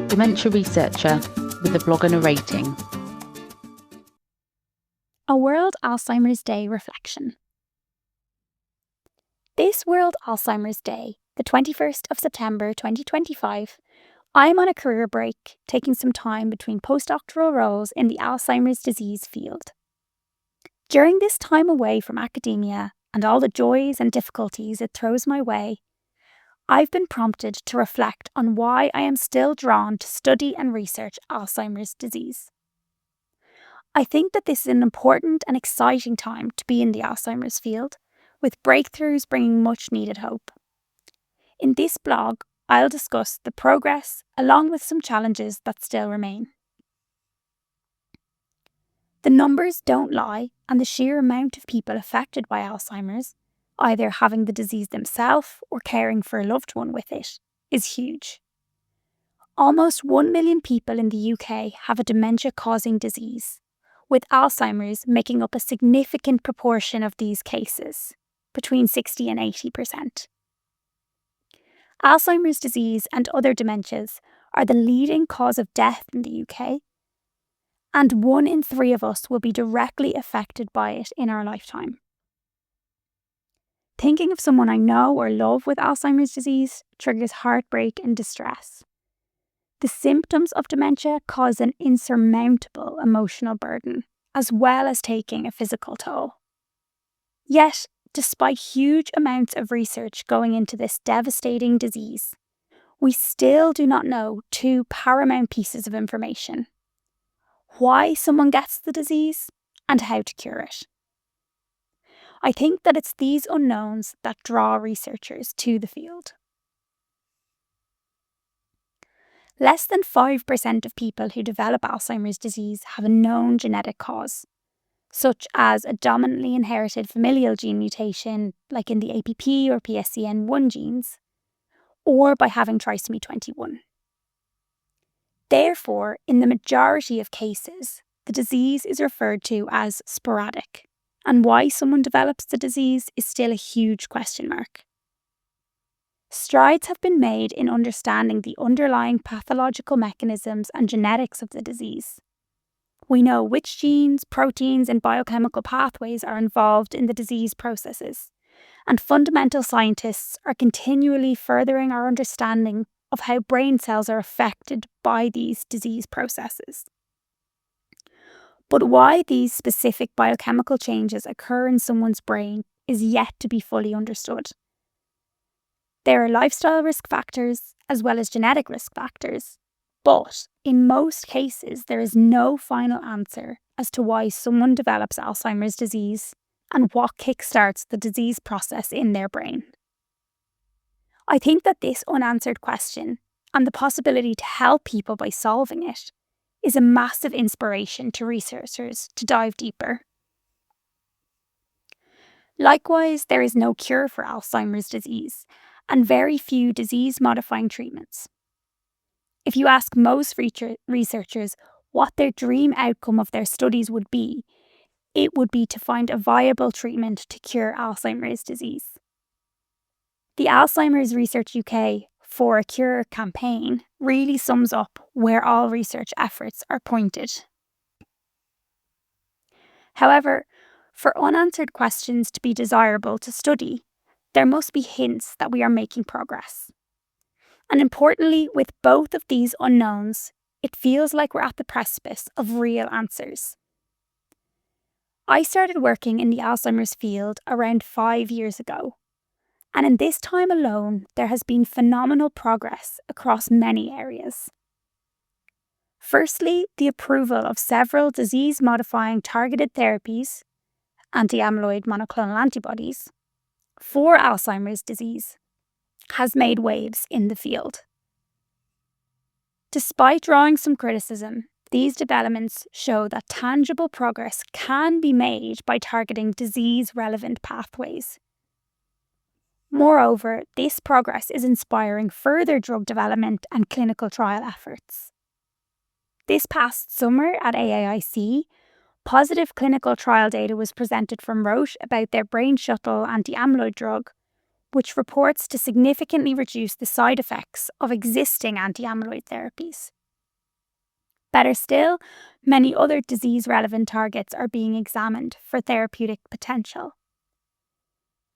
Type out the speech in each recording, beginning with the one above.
dementia researcher with a blog and a rating. A World Alzheimer's Day reflection. This World Alzheimer's Day, the 21st of September 2025, I'm on a career break, taking some time between postdoctoral roles in the Alzheimer's disease field. During this time away from academia and all the joys and difficulties it throws my way, I've been prompted to reflect on why I am still drawn to study and research Alzheimer's disease. I think that this is an important and exciting time to be in the Alzheimer's field, with breakthroughs bringing much needed hope. In this blog, I'll discuss the progress along with some challenges that still remain. The numbers don't lie, and the sheer amount of people affected by Alzheimer's, either having the disease themselves or caring for a loved one with it, is huge. Almost 1 million people in the UK have a dementia-causing disease, with Alzheimer's making up a significant proportion of these cases, between 60 and 80%. Alzheimer's disease and other dementias are the leading cause of death in the UK, and 1 in 3 of us will be directly affected by it in our lifetime. Thinking of someone I know or love with Alzheimer's disease triggers heartbreak and distress. The symptoms of dementia cause an insurmountable emotional burden, as well as taking a physical toll. Yet, despite huge amounts of research going into this devastating disease, we still do not know 2 paramount pieces of information: why someone gets the disease and how to cure it. I think that it's these unknowns that draw researchers to the field. Less than 5% of people who develop Alzheimer's disease have a known genetic cause, such as a dominantly inherited familial gene mutation, like in the APP or PSCN1 genes, or by having trisomy 21. Therefore, in the majority of cases, the disease is referred to as sporadic, and why someone develops the disease is still a huge question mark. Strides have been made in understanding the underlying pathological mechanisms and genetics of the disease. We know which genes, proteins, and biochemical pathways are involved in the disease processes, and fundamental scientists are continually furthering our understanding of how brain cells are affected by these disease processes. But why these specific biochemical changes occur in someone's brain is yet to be fully understood. There are lifestyle risk factors as well as genetic risk factors, but in most cases there is no final answer as to why someone develops Alzheimer's disease and what kickstarts the disease process in their brain. I think that this unanswered question, and the possibility to help people by solving it, is a massive inspiration to researchers to dive deeper. Likewise, there is no cure for Alzheimer's disease, and very few disease-modifying treatments. If you ask most researchers what their dream outcome of their studies would be, it would be to find a viable treatment to cure Alzheimer's disease. The Alzheimer's Research UK For a Cure campaign really sums up where all research efforts are pointed. However, for unanswered questions to be desirable to study, there must be hints that we are making progress. And importantly, with both of these unknowns, it feels like we're at the precipice of real answers. I started working in the Alzheimer's field around 5 years ago, and in this time alone, there has been phenomenal progress across many areas. Firstly, the approval of several disease-modifying targeted therapies, anti-amyloid monoclonal antibodies, for Alzheimer's disease has made waves in the field. Despite drawing some criticism, these developments show that tangible progress can be made by targeting disease-relevant pathways. Moreover, this progress is inspiring further drug development and clinical trial efforts. This past summer at AAIC, positive clinical trial data was presented from Roche about their brain shuttle anti-amyloid drug, which reports to significantly reduce the side effects of existing anti-amyloid therapies, Better still, many other disease-relevant targets are being examined for therapeutic potential.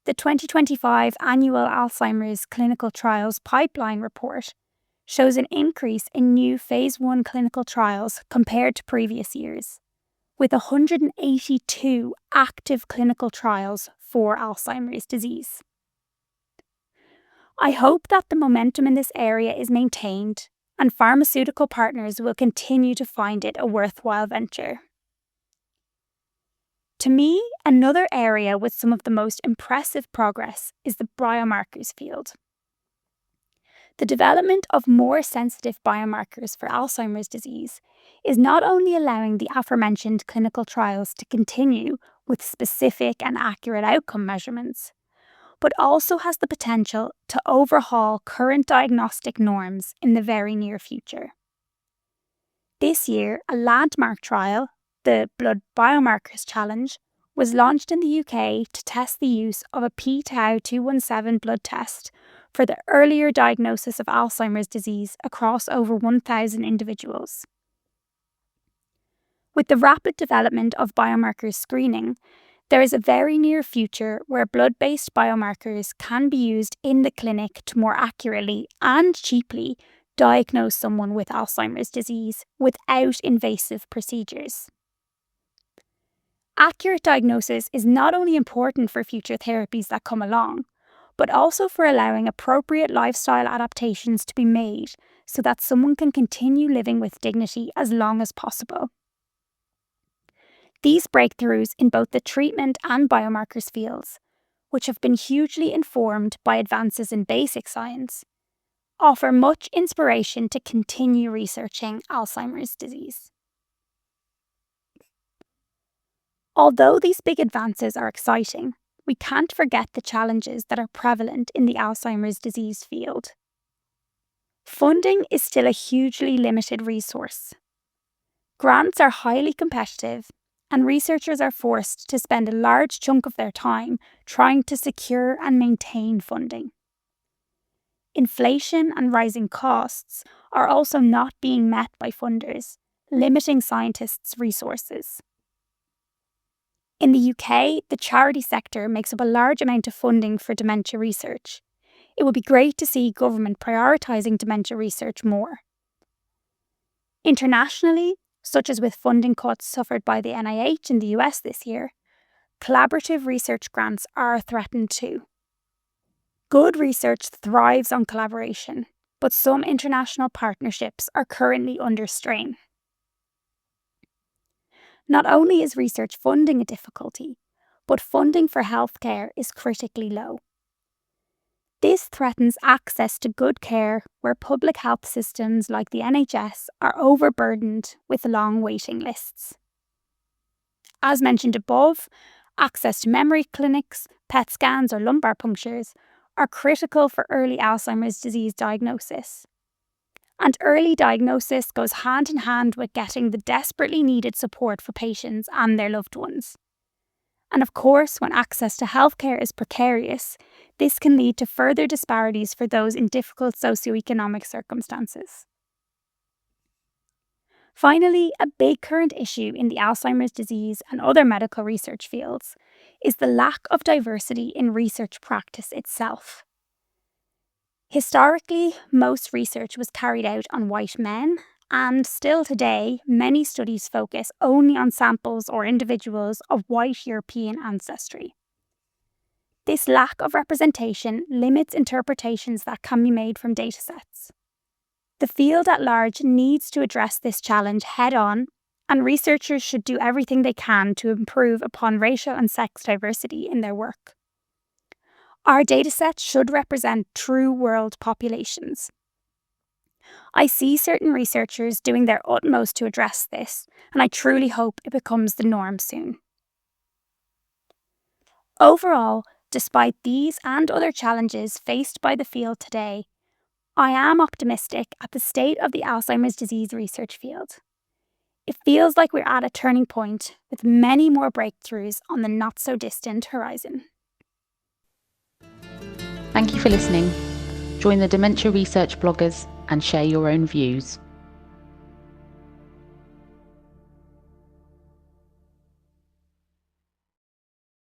The 2025 Annual Alzheimer's Clinical Trials Pipeline Report shows an increase in new Phase 1 clinical trials compared to previous years, with 182 active clinical trials for Alzheimer's disease. I hope that the momentum in this area is maintained and pharmaceutical partners will continue to find it a worthwhile venture. To me, another area with some of the most impressive progress is the biomarkers field. The development of more sensitive biomarkers for Alzheimer's disease is not only allowing the aforementioned clinical trials to continue with specific and accurate outcome measurements, but also has the potential to overhaul current diagnostic norms in the very near future. This year, a landmark trial, the Blood Biomarkers Challenge, was launched in the UK to test the use of a p-tau 217 blood test for the earlier diagnosis of Alzheimer's disease across over 1,000 individuals. With the rapid development of biomarker screening, there is a very near future where blood-based biomarkers can be used in the clinic to more accurately and cheaply diagnose someone with Alzheimer's disease without invasive procedures. Accurate diagnosis is not only important for future therapies that come along, but also for allowing appropriate lifestyle adaptations to be made so that someone can continue living with dignity as long as possible. These breakthroughs in both the treatment and biomarkers fields, which have been hugely informed by advances in basic science, offer much inspiration to continue researching Alzheimer's disease. Although these big advances are exciting, we can't forget the challenges that are prevalent in the Alzheimer's disease field. Funding is still a hugely limited resource. Grants are highly competitive, and researchers are forced to spend a large chunk of their time trying to secure and maintain funding. Inflation and rising costs are also not being met by funders, limiting scientists' resources. In the UK, the charity sector makes up a large amount of funding for dementia research. It would be great to see government prioritising dementia research more. Internationally, such as with funding cuts suffered by the NIH in the US this year, collaborative research grants are threatened too. Good research thrives on collaboration, but some international partnerships are currently under strain. Not only is research funding a difficulty, but funding for healthcare is critically low. This threatens access to good care where public health systems like the NHS are overburdened with long waiting lists. As mentioned above, access to memory clinics, PET scans or lumbar punctures are critical for early Alzheimer's disease diagnosis. And early diagnosis goes hand in hand with getting the desperately needed support for patients and their loved ones. And of course, when access to healthcare is precarious, this can lead to further disparities for those in difficult socioeconomic circumstances. Finally, a big current issue in the Alzheimer's disease and other medical research fields is the lack of diversity in research practice itself. Historically, most research was carried out on white men, and still today, many studies focus only on samples or individuals of white European ancestry. This lack of representation limits interpretations that can be made from datasets. The field at large needs to address this challenge head-on, and researchers should do everything they can to improve upon racial and sex diversity in their work. Our datasets should represent true world populations. I see certain researchers doing their utmost to address this, and I truly hope it becomes the norm soon. Overall, despite these and other challenges faced by the field today, I am optimistic at the state of the Alzheimer's disease research field. It feels like we're at a turning point with many more breakthroughs on the not-so-distant horizon. Thank you for listening. Join the Dementia Research bloggers and share your own views.